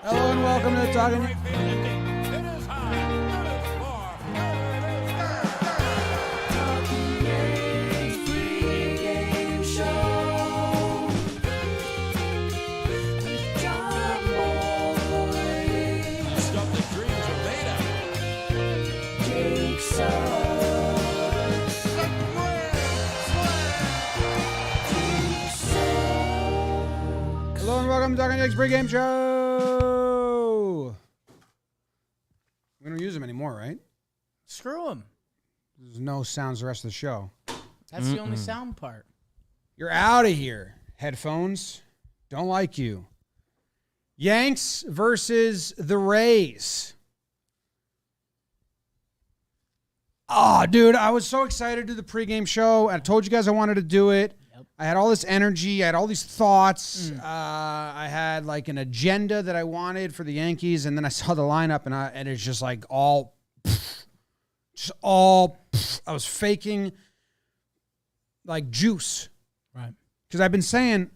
Hello and welcome to Talkin. It is high. It is far. Pregame show. John Boy. Stuff that dreams are made of. Jake Sucks. Hello and welcome to Talkin' Yanks Pregame Show. We don't use them anymore, right? Screw him. There's no sounds the rest of the show. That's the only sound part. You're out of here. Headphones. Don't like you. Yanks versus the Rays. Oh, dude, I was so excited to do the pregame show. I told you guys I wanted to do it. Yep. I had all this energy. I had all these thoughts. I had like an agenda that I wanted for the Yankees, and then I saw the lineup, and it's just like all, I was faking like juice. Right. Because I've been saying,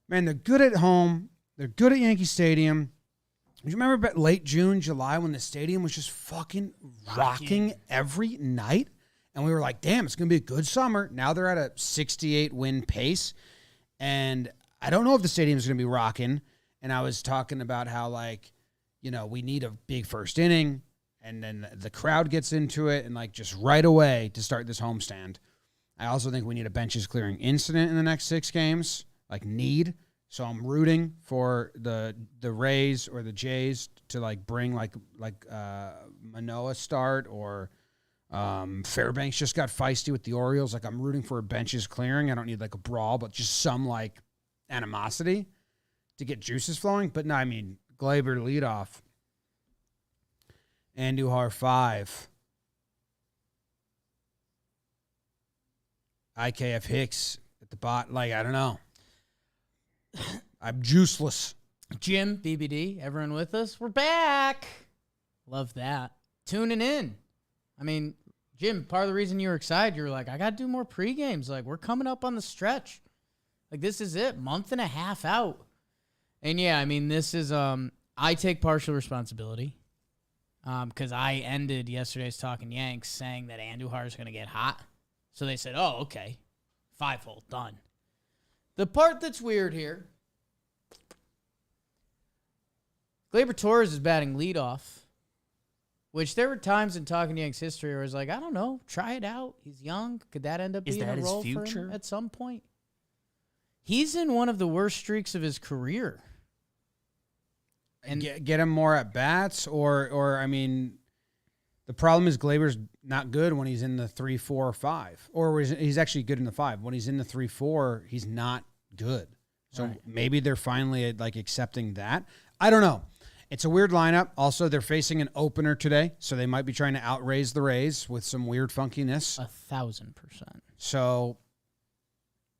man, they're good at home. They're good at Yankee Stadium. Do you remember late June, July when the stadium was just fucking rocking every night? And we were like, damn, it's going to be a good summer. Now they're at a 68 win pace. And I don't know if the stadium's going to be rocking. And I was talking about how, like, you know, we need a big first inning. And then the crowd gets into it. And, like, just right away to start this homestand. I also think we need a benches clearing incident in the next 6 games. Like, need. So I'm rooting for the Rays or the Jays to like bring like Manoah start, or Fairbanks just got feisty with the Orioles. Like, I'm rooting for a benches clearing. I don't need like a brawl, but just some like animosity to get juices flowing. But no, I mean, Glaber leadoff, Andujar 5, IKF Hicks at the bot. Like, I don't know. I'm juiceless. Jim, BBD, everyone with us? We're back. Love that. Tuning in. I mean, Jim, part of the reason you were excited, you were like, I got to do more pre-games. Like, we're coming up on the stretch. Like, this is it. Month and a half out. And, yeah, I mean, this is, I take partial responsibility because I ended yesterday's Talkin' Yanks saying that Andujar is going to get hot. So they said, oh, okay. 5-hole, done. The part that's weird here, Gleyber Torres is batting leadoff, which there were times in Talkin' Yanks history where I was like, I don't know, try it out. He's young. Could that end up being a role for him at some point? He's in one of the worst streaks of his career. And get him more at bats, or I mean, the problem is Glaber's not good when he's in the 3, 4, or 5, or he's actually good in the 5. When he's in the 3, 4, he's not good. So maybe they're finally like accepting that. I don't know. It's a weird lineup. Also, they're facing an opener today, so they might be trying to outraise the Rays with some weird funkiness. 1,000%. So,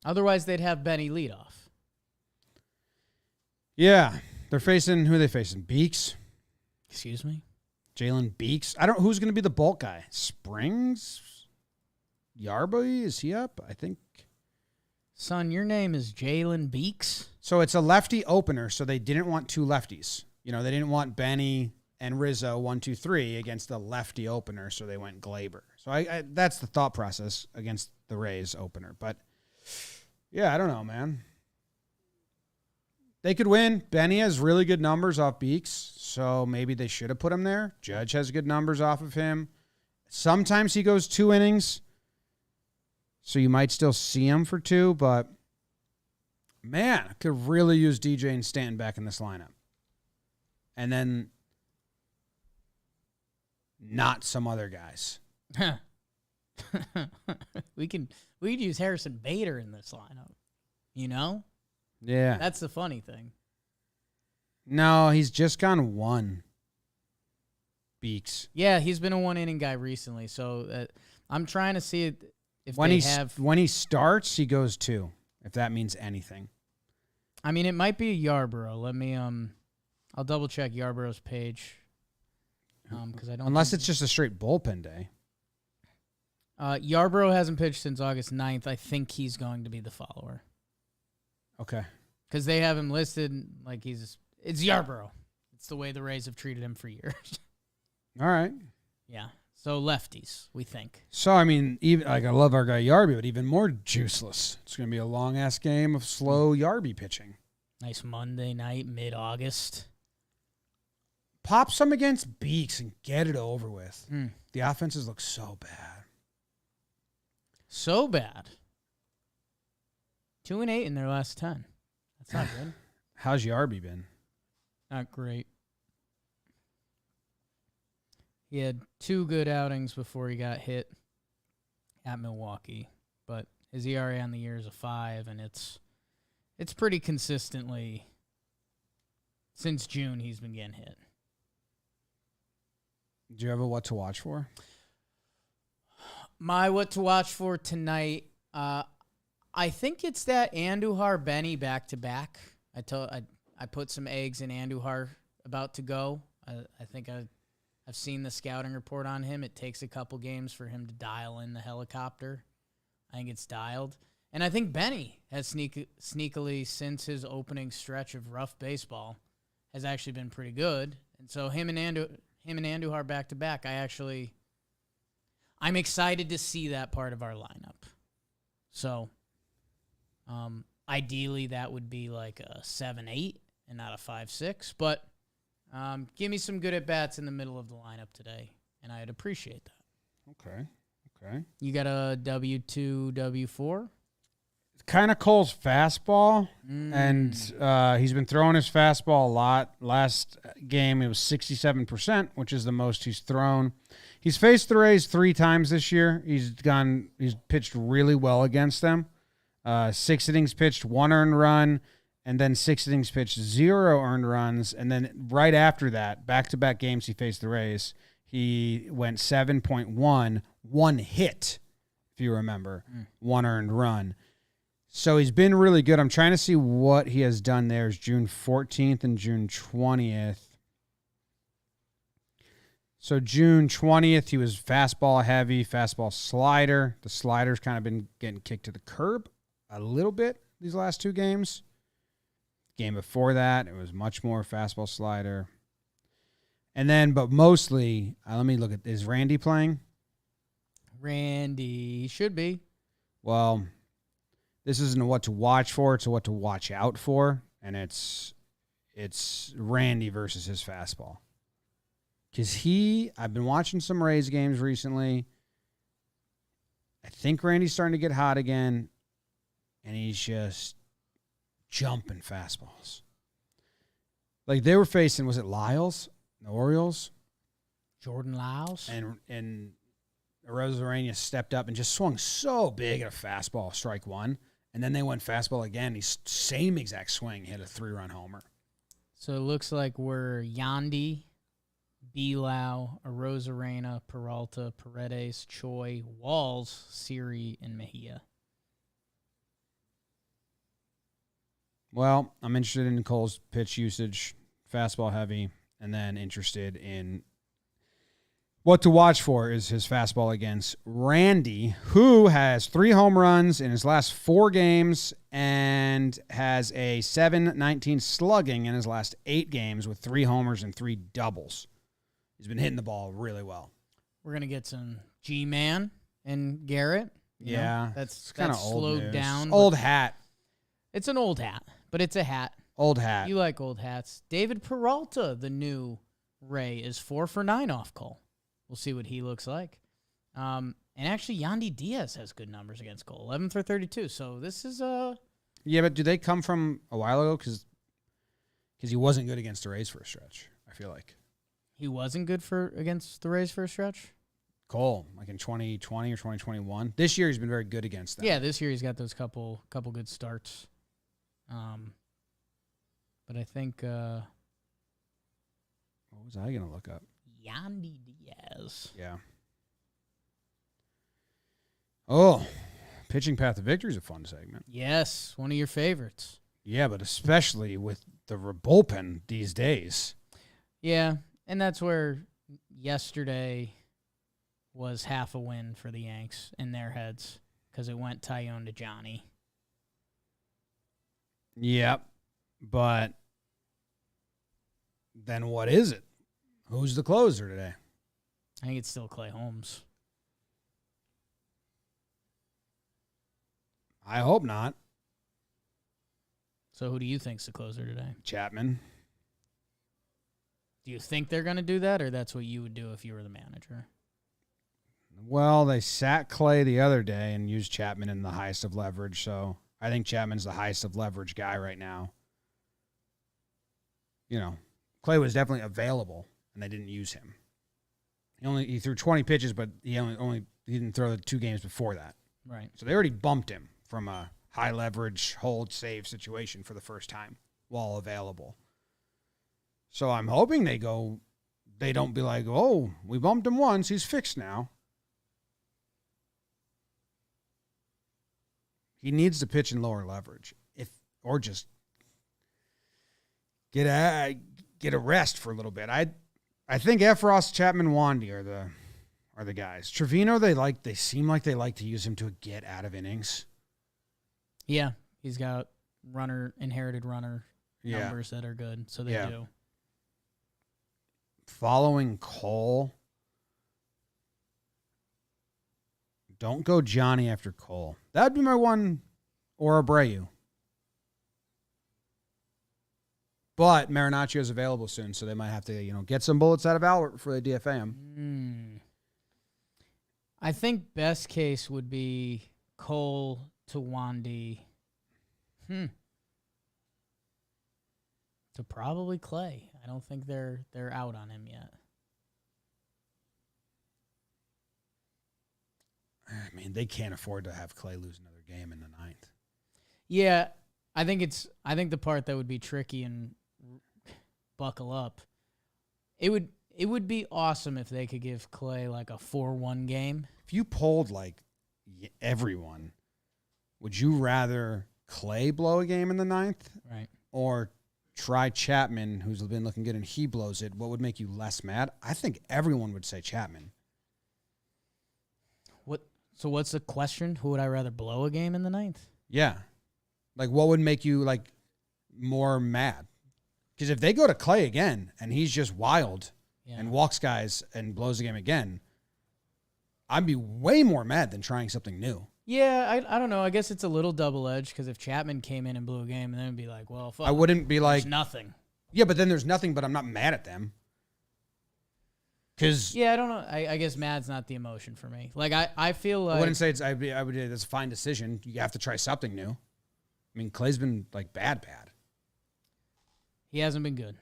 otherwise, they'd have Benny leadoff. Yeah, they're facing, who are they facing? Beeks? Excuse me? Jalen Beeks. Who's going to be the bulk guy? Springs? Yarby? Is he up? I think. Son, your name is Jalen Beeks? So it's a lefty opener, so they didn't want 2 lefties. You know, they didn't want Benny and Rizzo 1, 2, 3 against the lefty opener, so they went Glaber. So I that's the thought process against the Rays opener. But, yeah, I don't know, man. They could win. Benny has really good numbers off Beeks, so maybe they should have put him there. Judge has good numbers off of him. Sometimes he goes 2 innings, so you might still see him for 2, but, man, I could really use DJ and Stanton back in this lineup. And then not some other guys. we could use Harrison Bader in this lineup. You know? Yeah. That's the funny thing. No, he's just gone 1. Beeks. Yeah, he's been a 1-inning guy recently, so I'm trying to see if when when he starts, he goes 2, if that means anything. I mean, it might be a Yarborough. Let me I'll double check Yarborough's page. Because I don't. Unless it's just a straight bullpen day. Yarborough hasn't pitched since August 9th. I think he's going to be the follower. Okay. Because they have him listed like it's Yarborough. It's the way the Rays have treated him for years. All right. Yeah. So lefties, we think. So, I mean, even like I love our guy Yarby, but even more juiceless. It's going to be a long-ass game of slow Yarby pitching. Nice Monday night, mid-August. Pop some against Beaks and get it over with. Mm. The offenses look so bad. So bad. 2-8 in their last 10. That's not good. How's Yarby been? Not great. He had 2 good outings before he got hit at Milwaukee, but his ERA on the year is a 5, and it's pretty consistently since June he's been getting hit. Do you have a what to watch for? My what to watch for tonight, I think it's that Andujar Benny back to back. I put some eggs in Andujar about to go. I think I've seen the scouting report on him. It takes a couple games for him to dial in the helicopter. I think it's dialed. And I think Benny has sneakily, since his opening stretch of rough baseball, has actually been pretty good. And so him and Andujar back to back, I'm excited to see that part of our lineup. So ideally that would be like a 7-8 and not a 5-6. But give me some good at-bats in the middle of the lineup today, and I'd appreciate that. Okay. You got a W2, W4? Kind of Cole's fastball, and he's been throwing his fastball a lot. Last game, it was 67%, which is the most he's thrown. He's faced the Rays 3 times this year. He's pitched really well against them. 6 innings pitched, 1 earned run, and then 6 innings pitched, 0 earned runs. And then right after that, back-to-back games he faced the Rays, he went 7.1, 1 hit, if you remember, 1 earned run. So he's been really good. I'm trying to see what he has done there. It's June 14th and June 20th. So June 20th, he was fastball heavy, fastball slider. The slider's kind of been getting kicked to the curb a little bit these last 2 games. Game before that, it was much more fastball slider. And then, but mostly, let me look at, is Randy playing? Randy should be. Well, this isn't a what to watch for, it's a what to watch out for. And it's Randy versus his fastball. Because I've been watching some Rays games recently. I think Randy's starting to get hot again. And he's just jumping fastballs. Like they were facing, was it Lyles? The Orioles? Jordan Lyles. And Arozarena stepped up and just swung so big at a fastball, strike 1. And then they went fastball again. He's same exact swing, hit a 3-run homer. So it looks like we're Yandy, Belau, Arozarena, Peralta, Paredes, Choi, Walls, Siri, and Mejia. Well, I'm interested in Cole's pitch usage, fastball heavy, and then interested in what to watch for is his fastball against Randy, who has 3 home runs in his last 4 games and has a .719 slugging in his last 8 games with 3 homers and 3 doubles. He's been hitting the ball really well. We're going to get some G-Man and Garrett. You know, that's kind of slowed down. Old hat. It's an old hat, but it's a hat. Old hat. You like old hats. David Peralta, the new Ray, is 4 for 9 off Cole. We'll see what he looks like. And actually, Yandy Diaz has good numbers against Cole, 11 for 32. So this is Yeah, but do they come from a while ago? Because he wasn't good against the Rays for a stretch, I feel like. He wasn't good against the Rays for a stretch? Cole, like in 2020 or 2021. This year he's been very good against them. Yeah, this year he's got those couple good starts. But I think what was I gonna look up? Yandy Diaz. Yeah. Oh, pitching path to victory is a fun segment. Yes, one of your favorites. Yeah, but especially with the bullpen these days. Yeah, and that's where yesterday was half a win for the Yanks in their heads because it went Tyone to Johnny. Yep, but then what is it? Who's the closer today? I think it's still Clay Holmes. I hope not. So who do you think's the closer today? Chapman. Do you think they're going to do that, or that's what you would do if you were the manager? Well, they sat Clay the other day and used Chapman in the highest of leverage, so I think Chapman's the highest of leverage guy right now. You know, Clay was definitely available, and they didn't use him. He threw 20 pitches, but he didn't throw the 2 games before that. Right. So they already bumped him from a high leverage hold save situation for the first time while available. So I'm hoping they don't be like, oh, we bumped him once, he's fixed now. He needs to pitch in lower leverage, or just get a rest for a little bit. I think Efros, Chapman, Wandy are the guys. Trevino, they seem like they like to use him to get out of innings. Yeah, he's got inherited runner numbers that are good, so they do. Following Cole, don't go Johnny after Cole. That'd be my one, or Abreu. But Marinaccio's available soon, so they might have to, get some bullets out of Albert before they DFA him. I think best case would be Cole to Wandy. To probably Clay. I don't think they're out on him yet. I mean, they can't afford to have Clay lose another game in the 9th. Yeah, I think the part that would be tricky and buckle up. It would be awesome if they could give Clay like a 4-1 game. If you polled everyone, would you rather Clay blow a game in the 9th? Right. Or try Chapman, who's been looking good, and he blows it? What would make you less mad? I think everyone would say Chapman. So what's the question? Who would I rather blow a game in the 9th? Yeah. What would make you, more mad? Because if they go to Clay again, and he's just wild and walks guys and blows the game again, I'd be way more mad than trying something new. Yeah, I don't know. I guess it's a little double-edged, because if Chapman came in and blew a game, and then it'd be like, well, fuck. I wouldn't be like... There's nothing. Yeah, but then there's nothing, but I'm not mad at them. Yeah, I don't know. I guess mad's not the emotion for me. I feel like... I wouldn't say it's a fine decision. You have to try something new. I mean, Clay's been, bad. He hasn't been good.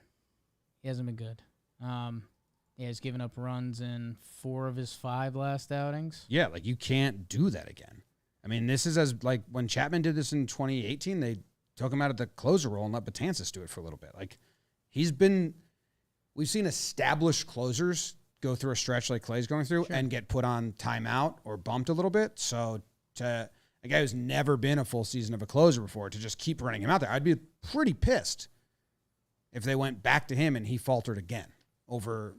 He's given up runs in 4 of his 5 last outings. Yeah, you can't do that again. I mean, this is as, when Chapman did this in 2018, they took him out of the closer role and let Betances do it for a little bit. We've seen established closers go through a stretch like Clay's going through and get put on timeout or bumped a little bit. So to a guy who's never been a full season of a closer before, to just keep running him out there, I'd be pretty pissed if they went back to him and he faltered again over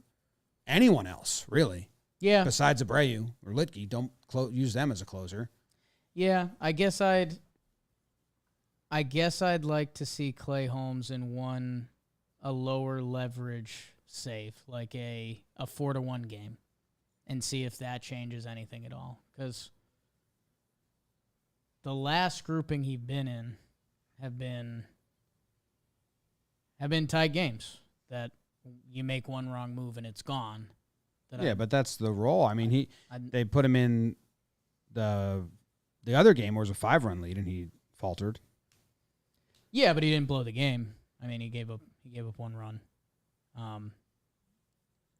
anyone else, really. Yeah. Besides Abreu or Litke, don't use them as a closer. Yeah, I guess I'd like to see Clay Holmes in a lower leverage save, like a 4-1 game, and see if that changes anything at all. Because the last grouping he's been in have been tight games that you make one wrong move and it's gone. But that's the role. I mean, they put him in the other game where it was a 5-run lead and he faltered. Yeah, but he didn't blow the game. I mean, he gave up 1 run.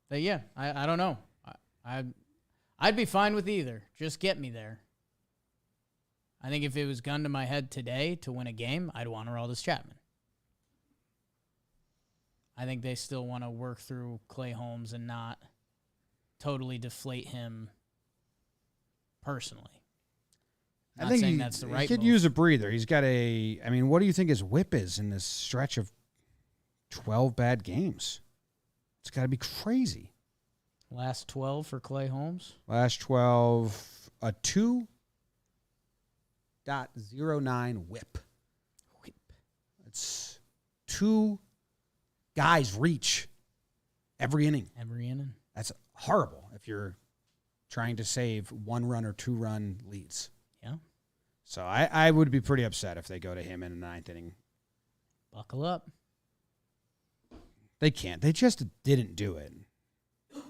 But yeah, I don't know. I'd be fine with either. Just get me there. I think if it was gun to my head today to win a game, I'd want Aroldis Chapman. I think they still want to work through Clay Holmes and not totally deflate him personally. I think that's the right he could move. use a breather. He's got what do you think his whip is in this stretch of 12 bad games? It's got to be crazy. Last 12 for Clay Holmes? Last 12, a 2.09 whip. It's 2 guys reach every inning. Every inning. That's horrible if you're trying to save 1-run or 2-run leads. Yeah. So I would be pretty upset if they go to him in the 9th inning. Buckle up. They can't. They just didn't do it. So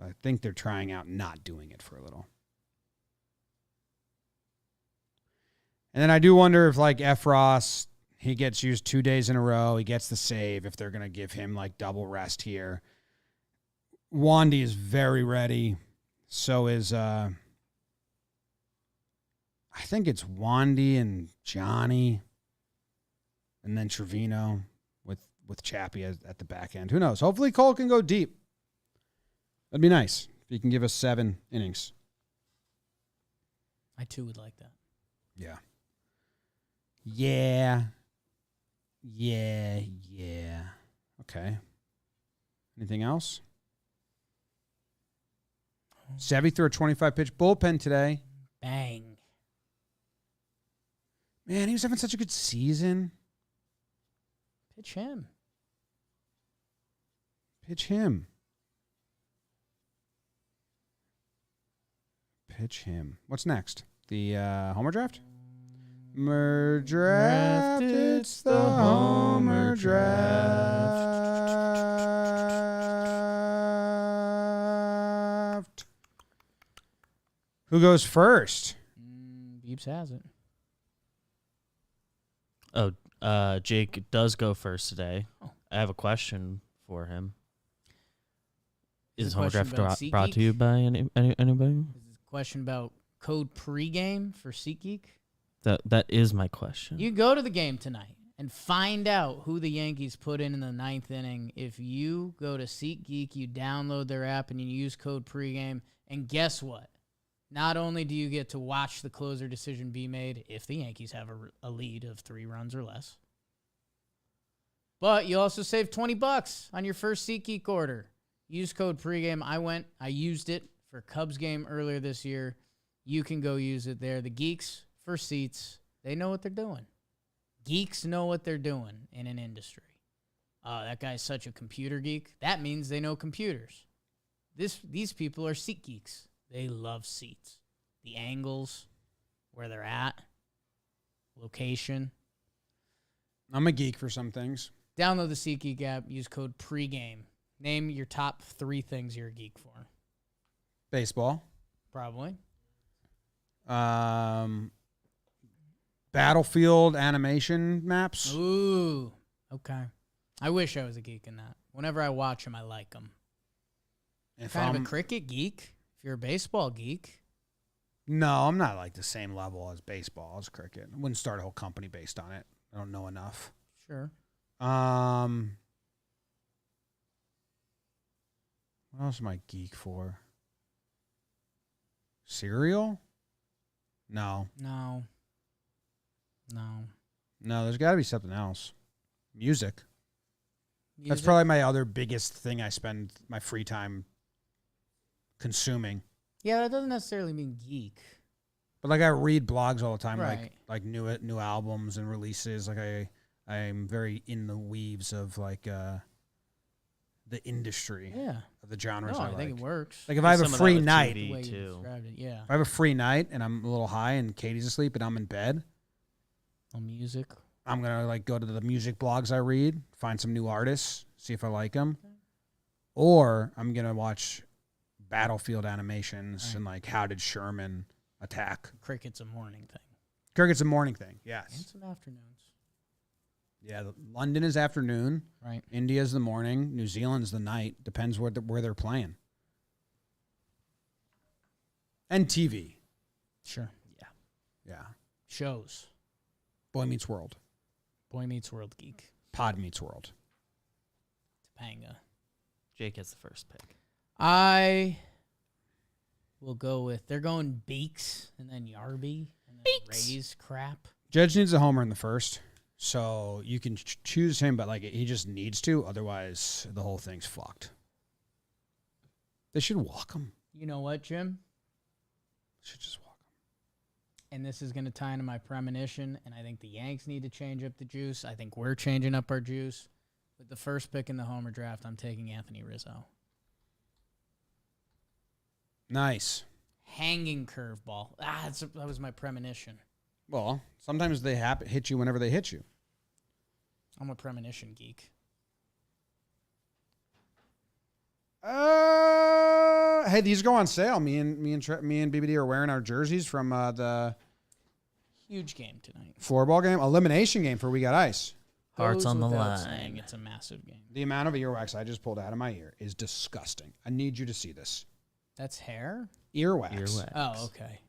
I think they're trying out not doing it for a little. And then I do wonder if, like, Efros, he gets used 2 days in a row. He gets the save if they're going to give him, like, double rest here. Wandy is very ready. So is, I think it's Wandy and Johnny. And then Trevino with Chappie at the back end. Who knows? Hopefully Cole can go deep. That'd be nice if he can give us 7 innings. I, too, would like that. Yeah. Yeah. Okay. Anything else? Sevy threw a 25-pitch bullpen today. Bang. Man, he was having such a good season. Pitch him. Pitch him. What's next? The Homer draft? Homer draft. It's the Homer draft. Who goes first? Beeps has it. Oh, Jake does go first today. Oh. I have a question for him. Is Is the Homer question Draft about brought to SeatGeek? you by anybody? Is this a question about code pregame for SeatGeek? That is my question. You go to the game tonight and find out who the Yankees put in the 9th inning. If you go to SeatGeek, you download their app and you use code pregame, and guess what? Not only do you get to watch the closer decision be made if the Yankees have a lead of 3 runs or less, but you also save $20 on your first SeatGeek order. Use code pregame. I used it for Cubs game earlier this year. You can go use it there. The geeks for seats, they know what they're doing. Geeks know what they're doing in an industry. That guy's such a computer geek. That means they know computers. These people are seat geeks. They love seats. The angles, where they're at, location. I'm a geek for some things. Download the SeatGeek app. Use code pregame. Name your top 3 things you're a geek for. Baseball. Probably. Battlefield animation maps. Ooh. Okay. I wish I was a geek in that. Whenever I watch them, I like them. If Kind of I'm- a cricket geek. If you're a baseball geek. No, I'm not like the same level as baseball, as cricket. I wouldn't start a whole company based on it. I don't know enough. Sure. What else am I geek for? Cereal? No. No. There's got to be something else. Music. That's Music? probably my other biggest thing I spend my free time consuming. Yeah, that doesn't necessarily mean geek. But like I read blogs all the time, Right. like new albums and releases. Like I'm very in the weaves of like the industry Yeah. of the genres No, I I think like. it works. Like if I have a Some of that free with night, TV. the way you too. described it. Yeah. if I have a free night and I'm a little high and Katie's asleep and I'm in bed, Music. I'm gonna like go to the music blogs I read, find some new artists, see if I like them, or I'm gonna watch Battlefield animations Right. and like how did Sherman attack? Cricket's a morning thing. Cricket's a morning thing, And yes. some afternoons. Yeah, London is afternoon, Right. India's the morning, New Zealand's the night. Depends where they're playing. And TV, Sure. yeah. Shows. Boy Meets World, Boy Meets World Geek. Pod Meets World. Topanga. Jake has the first pick. I will go with, they're going Beaks and then Yarby and then Rays crap. Judge needs a homer in the first, so you can choose him, but like he just needs to. Otherwise, the whole thing's fucked. They should walk him. You know what, Jim? Should just walk him. And this is going to tie into my premonition, and I think the Yanks need to change up the juice. I think we're changing up our juice. With the first pick in the Homer draft, I'm taking Anthony Rizzo. Nice. Hanging curveball. That was my premonition. Well, sometimes they hit you whenever they hit you. I'm a premonition geek. Hey, these go on sale. Me and BBD are wearing our jerseys from the Huge game tonight. floorball game, elimination game for We Got Ice. Hearts Goes on the without line. saying, it's a massive game. The amount of earwax I just pulled out of my ear is disgusting. I need you to see this. That's hair? Earwax. Earwax. Oh, okay.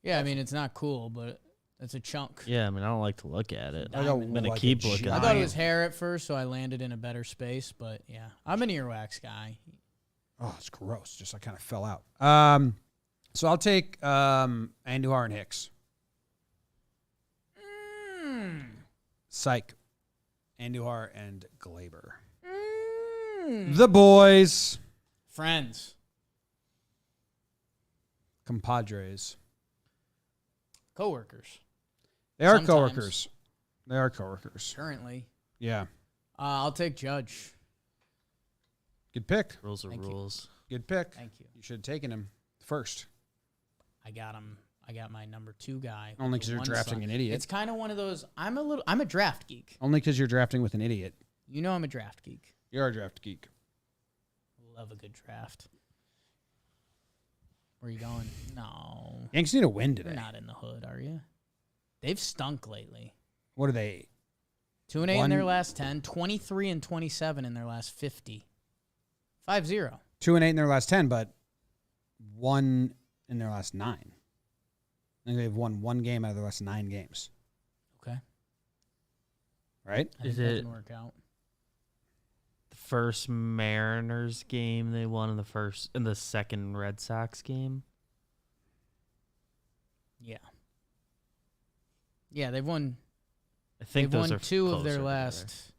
Yeah, I mean, it's not cool, but it's a chunk. Yeah, I mean, I don't like to look at it. I got I'm gonna like a keep looking. I at thought it it. was hair at first, so I landed in a better space, but yeah. I'm an earwax guy. Oh, it's gross. Just I kind of fell out. So I'll take Andujar and Hicks. Psych. Andujar and Glaber. The boys. Friends. Compadres. Coworkers. They are Sometimes. coworkers. They are coworkers. Currently. Yeah. I'll take Judge. Good pick. Rules are Thank you. rules. Good pick. Thank you. You should have taken him first. I got him. I got my number 2 guy. with Only the 'cause you're one drafting son. an idiot. It's kind of one of those. I'm a draft geek. Only because you're drafting with an idiot. You know I'm a draft geek. You're a draft geek. Love a good draft. Where are you going? No. Yanks need a win You're today. not in the hood, are you? They've stunk lately. What are they? 2-8 in their One- last 10, 23-27 in their last 50. 5-0. 2-8 in their last 10, but 1 in their last 9. I think they've won 1 game out of their last 9 games. Okay. Right? I Is think that it- can work out. The first Mariners game they won in the second Red Sox game. Yeah. Yeah, they've won. I think They've those won are 2 of their closer last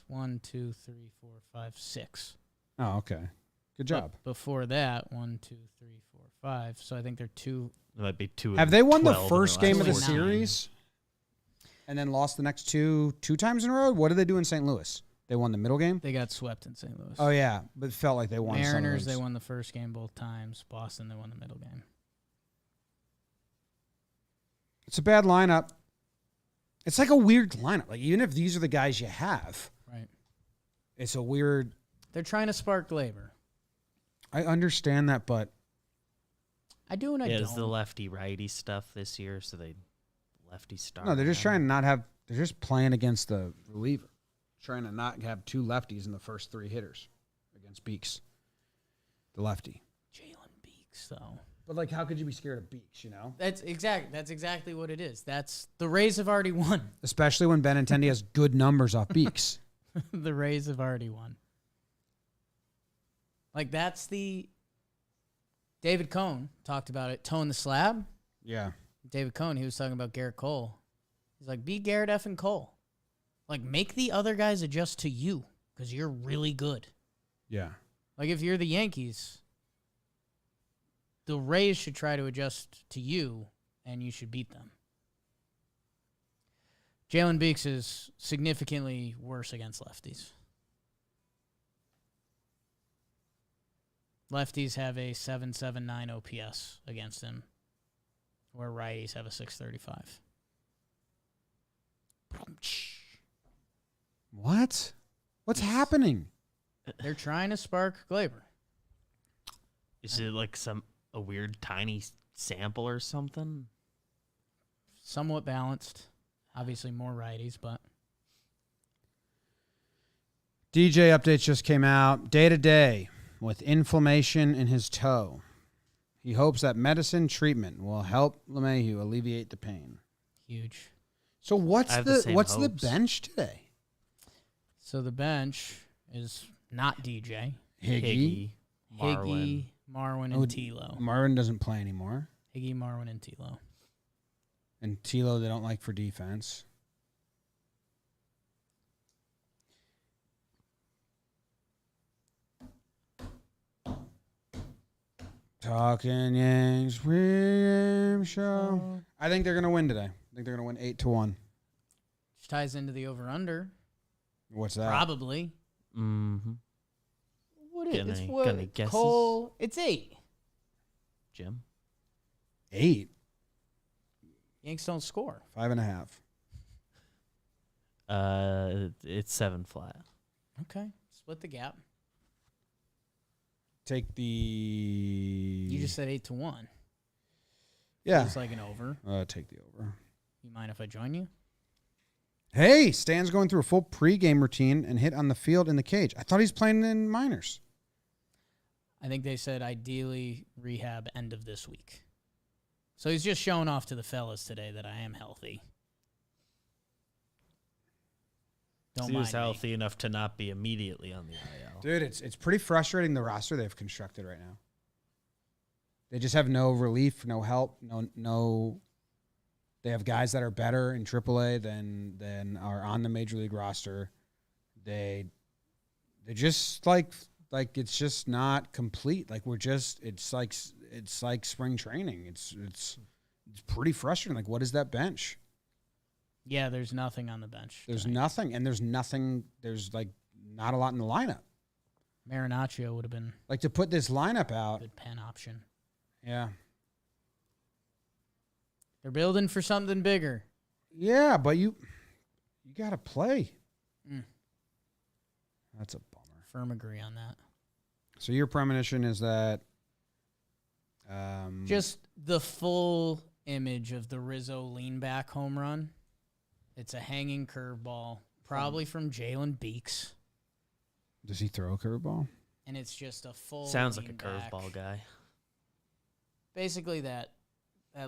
1, 2, 3, 4, 5, 6. Oh, okay. Good job. But before that, 1, 2, 3, 4, 5. So I think they're 2. It might be 2. Have they won the 12 in their first game of the last 14. series and then lost the next two times in a row? What did they do in St. Louis? They won the middle game? They got swept in St. Louis. Oh, yeah. But it felt like they won some of Mariners, those. they won the first game both times. Boston, they won the middle game. It's a bad lineup. It's like a weird lineup. Like, even if these are the guys you have, Right. it's a weird. They're trying to spark labor. I understand that, but I do and I Yeah, don't. it's the lefty righty stuff this year, so they lefty start. no, they're just trying to not have. They're just playing against the reliever, trying to not have 2 lefties in the first 3 hitters against Beeks, the lefty. Jalen Beeks, though. But like, how could you be scared of Beeks? You know, That's exactly what it is. That's the Rays have already won. especially when Benintendi has good numbers off Beeks. The Rays have already won. Like, that's the David Cohn talked about it. Tone the slab. Yeah, David Cohn, he was talking about Garrett Cole. He's like, be Garrett effing Cole. Like, make the other guys adjust to you because you're really good. yeah. Like, if you're the Yankees, the Rays should try to adjust to you, and you should beat them. Jalen Beeks is significantly worse against lefties. Lefties have a 779 OPS against him, where righties have a 635. What? What's happening? They're trying to spark Glaber. Is it like a weird tiny sample or something? Somewhat balanced. Obviously more righties, but DJ updates just came out. Day to day with inflammation in his toe. He hopes that medicine treatment will help LeMahieu alleviate the pain. huge. So what's I have the the same what's the hopes. bench today? So the bench is not DJ. Higgy. Marwin. Higgy, Marwin, Oh, and Tilo. Marvin doesn't play anymore. Higgy, Marwin, and Tilo. And Tilo they don't like for defense. Talkin Yanks pregame show. I think they're gonna win today. I think they're gonna win 8-1. Which ties into the over-under. What's that? Probably. Mm-hmm. What is Got it's any- what got any guesses? Cole? It's 8. Jim? 8. Yanks don't score. 5.5. It's 7 flat. Okay, split the gap. Take the. You just said 8-1. Yeah. It's like an over. Take the over. You mind if I join you? Hey, Stan's going through a full pregame routine and hit on the field in the cage. I thought he's playing in minors. I think they said ideally rehab end of this week. So he's just showing off to the fellas today that I am healthy. Don't He mind was healthy enough to not be immediately on the IL. Dude, it's pretty frustrating, the roster they've constructed right now. They just have no relief, no help, no. They have guys that are better in AAA than are on the major league roster. They just like it's just not complete. Like it's like spring training. It's pretty frustrating. Like, what is that bench? Yeah, there's nothing on the bench. There's tonight. nothing, and there's like not a lot in the lineup. Marinaccio would have been Like, to put this lineup a out, good pen option. yeah. They're building for something bigger. Yeah, but you got to play. Mm. That's a bummer. Firm agree on that. So your premonition is that Just the full image of the Rizzo lean back home run. It's a hanging curveball, probably from Jalen Beeks, does he throw a curveball? and it's just a full. Sounds like a lean back. curveball guy. Basically, that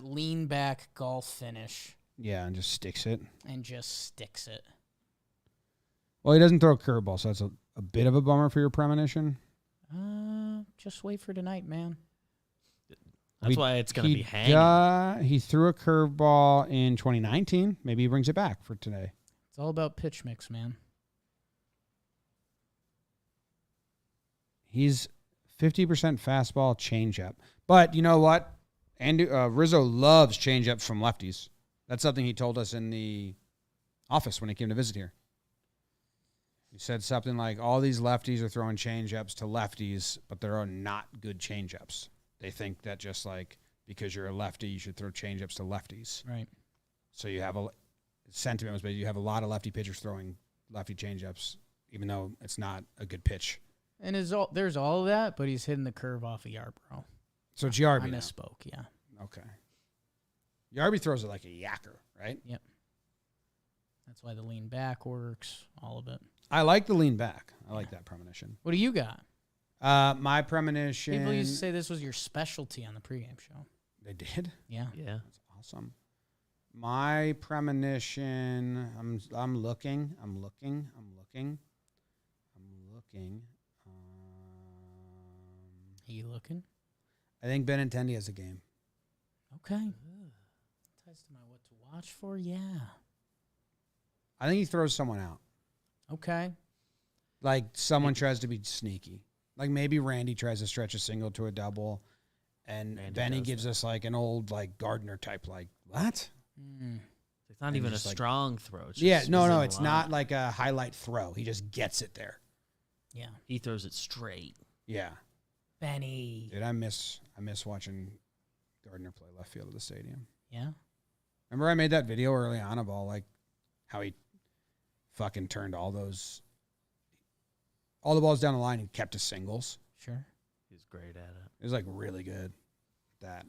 lean back golf finish Yeah, and just sticks it. and just sticks it. Well, he doesn't throw a curveball, so that's a bit of a bummer for your premonition. Just wait for tonight, man. That's why it's going to be hanging. He threw a curveball in 2019. Maybe he brings it back for today. It's all about pitch mix, man. He's 50% fastball changeup. But you know what? Rizzo loves changeups from lefties. That's something he told us in the office when he came to visit here. He said something like, all these lefties are throwing changeups to lefties, but they're not good changeups. They think that just like because you're a lefty, you should throw changeups to lefties. Right. So you have sentiment was basically you have a lot of lefty pitchers throwing lefty changeups, even though it's not a good pitch. And there's all of that, but he's hitting the curve off of Yarbrough. So I Giarby now. misspoke, yeah. Okay. Yarby throws it like a yacker, right? Yep. That's why the lean back works, all of it. I like the lean back. I like that premonition. What do you got? My premonition. People used to say this was your specialty on the pregame show. They did? Yeah. Yeah. That's awesome. My premonition, I'm looking. Are you looking? I think Benintendi has a game. Okay. Ties to my what to watch for? Yeah. I think he throws someone out. Okay. Like someone tries to be sneaky. Like maybe Randy tries to stretch a single to a double, and Randy Benny does gives us like an old like Gardner type like what? It's not And even a just like- strong throw. It's Yeah, just no, within the it's line. not like a highlight throw. He just gets it there. Yeah. He throws it straight. Yeah, Benny. dude, I miss watching Gardner play left field of the stadium. Yeah. Remember I made that video early on of all like how he fucking turned all the balls down the line and kept his singles. Sure. He's great at it. It was like really good. That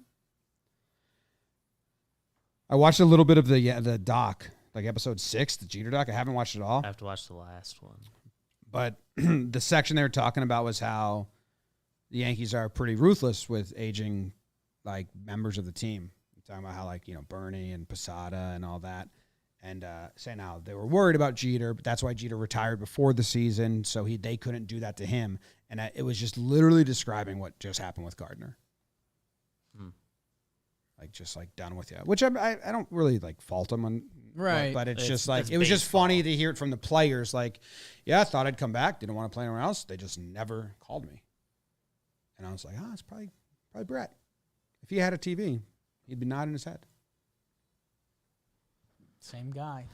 I watched a little bit of the doc, like episode 6, the Jeter doc. I haven't watched it all, I have to watch the last one. but the section they were talking about was how the Yankees are pretty ruthless with aging like members of the team. Talking about how like Bernie and Posada and all that. And saying how they were worried about Jeter, but that's why Jeter retired before the season, so they couldn't do that to him. And it was just literally describing what just happened with Gardner. Like just like done with you, which I don't really like fault him on, Right. But it's It's- just like it's it was just baseball. funny to hear it from the players. Like, yeah, I thought I'd come back, didn't want to play anywhere else. They just never called me, and I was like, it's probably Brett. If he had a TV, he'd be nodding his head. Same guy.